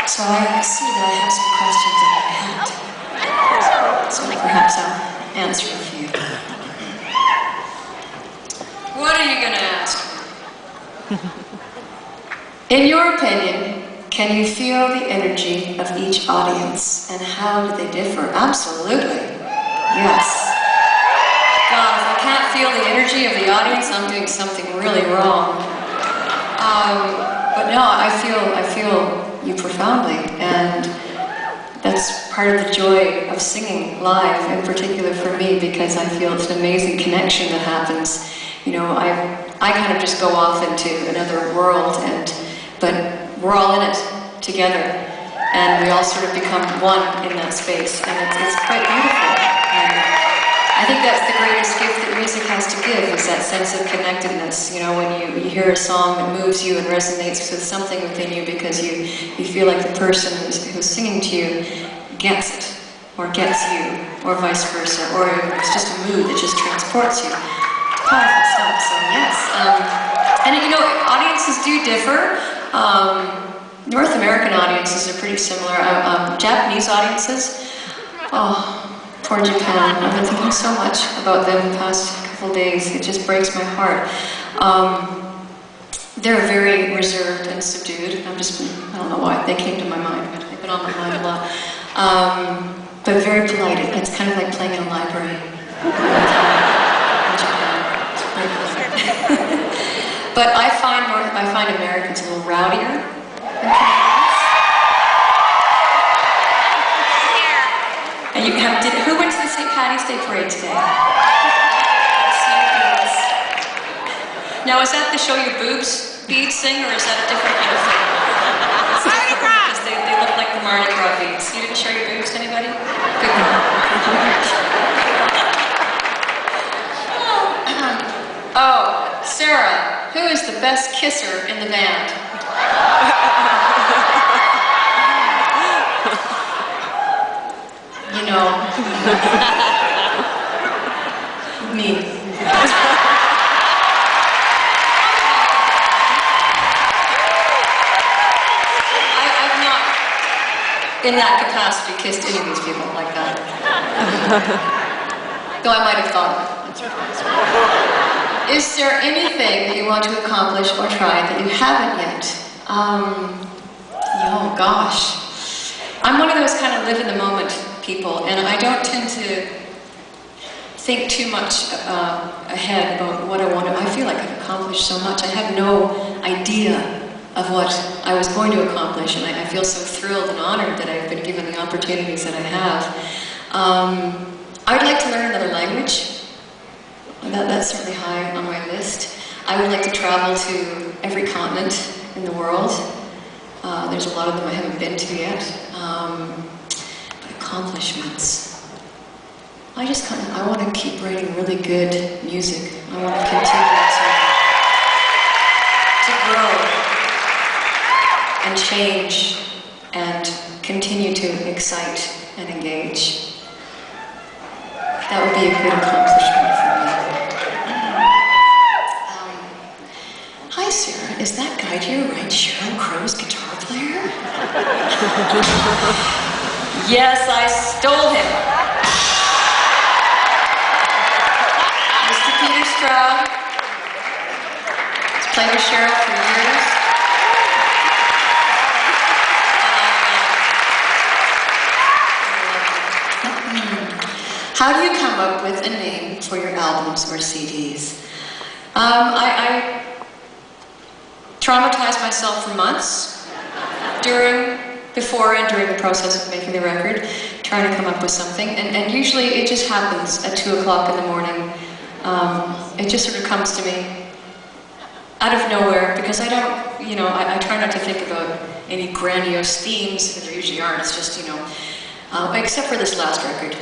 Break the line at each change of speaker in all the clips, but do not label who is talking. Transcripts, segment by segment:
So I see that I have some questions in my head. So perhaps I'll answer a few. What are you going to ask me? In your opinion, can you feel the energy of each audience, and how do they differ? Absolutely. Yes. God, if I can't feel the energy of the audience, I'm doing something really wrong. But no, I feel you profoundly, and that's part of the joy of singing live, in particular for me, because I feel it's an amazing connection that happens. You know, I kind of just go off into another world, but we're all in it together, and we all sort of become one in that space, and it's quite beautiful. And I think that's the greatest gift that music has to give, is that sense of connectedness. You know, when you hear a song that moves you and resonates with something within you, because you feel like the person who's singing to you gets it, or gets you, or vice versa, or it's just a mood that just transports you. Powerful stuff, so yes. And you know, audiences do differ. North American audiences are pretty similar. Japanese audiences, oh, poor Japan. I've been thinking so much about them the past couple days. It just breaks my heart. They're very reserved and subdued. I don't know why they came to my mind, but they've been on my mind a lot. But very polite. It's kind of like playing in a library. But I find Americans a little rowdier than Canadians. And who went to the St. Paddy's Day parade today? Now, is that the show your boobs beads sing, or is that a different kind of thing? Because they look like the Mardi Gras beads. You didn't show your boobs to anybody? Good one. Oh, Sarah, who is the best kisser in the band? You know, me. I've not, in that capacity, kissed any of these people like that. Though I might have thought of it. Is there anything that you want to accomplish or try that you haven't yet? Oh gosh. I'm one of those kind of live in the moment people, and I don't tend to think too much ahead about what I want to. I feel like I've accomplished so much. I have no idea of what I was going to accomplish, and I feel so thrilled and honored that I've been given the opportunities that I have. I'd like to learn another language. That's certainly high on my list. I would like to travel to every continent in the world. There's a lot of them I haven't been to yet. But accomplishments. I want to keep writing really good music. I want to continue to grow and change and continue to excite and engage. That would be a good accomplishment for me. Hi, Sarah. Is that guy to your right Sheryl Crow's guitar player? Yes, I stole him. Mr. Peter Stroud has played with Sheryl for years. How do you come up with a name for your albums or CDs? I traumatized myself for months before and during the process of making the record, trying to come up with something, and usually it just happens at 2 o'clock in the morning. It just sort of comes to me out of nowhere, because I don't, you know, I try not to think about any grandiose themes, because there usually aren't. It's just, you know, except for this last record.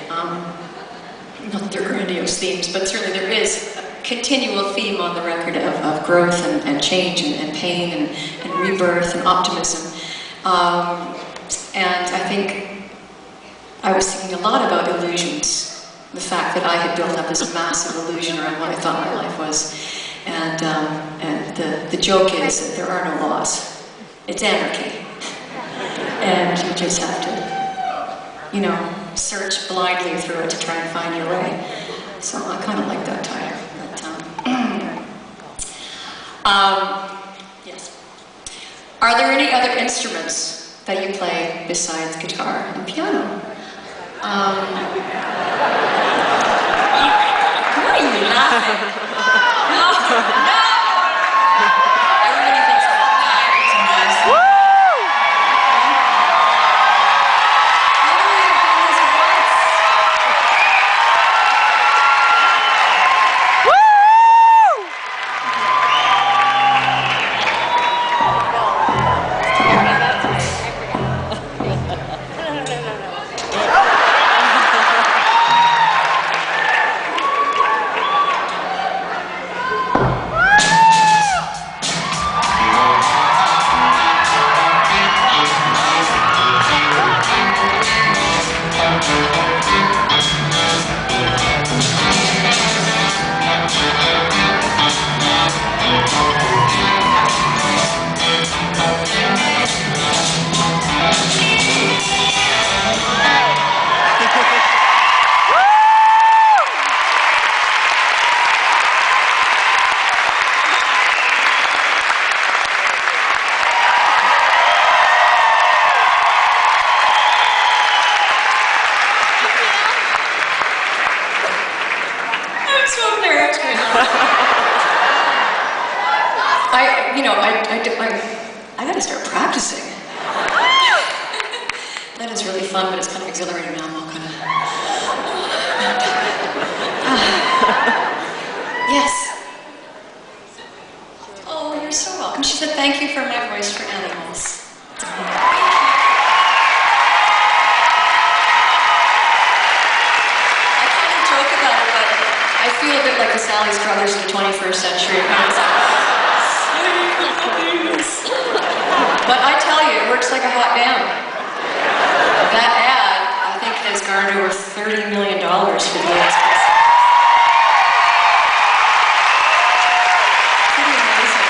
Not that they're grandiose themes, but certainly there is a continual theme on the record of growth and change and pain and rebirth and optimism. And I think I was thinking a lot about illusions. The fact that I had built up this massive illusion around what I thought my life was. And the joke is that there are no laws. It's anarchy. and you just have to, you know, search blindly through it to try and find your way. So I kind of like that title. Yes. Are there any other instruments that you play besides guitar and piano? Why are you laughing? No, no! Everybody thinks about that. It's amazing. Woo! I gotta start practicing. That is really fun, but it's kind of exhilarating now. I'm all kind of... Yes. Oh, you're so welcome. She said thank you for my voice for animals. I kind of joke about it, but I feel a bit like the Sally Struthers of the 21st century. But I tell you, it works like a hot damn. That ad, I think, has garnered over $30 million for the ads. Pretty amazing.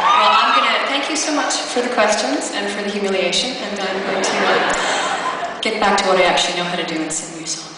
Well, I'm going to thank you so much for the questions and for the humiliation, and I'm going to get back to what I actually know how to do and sing your song.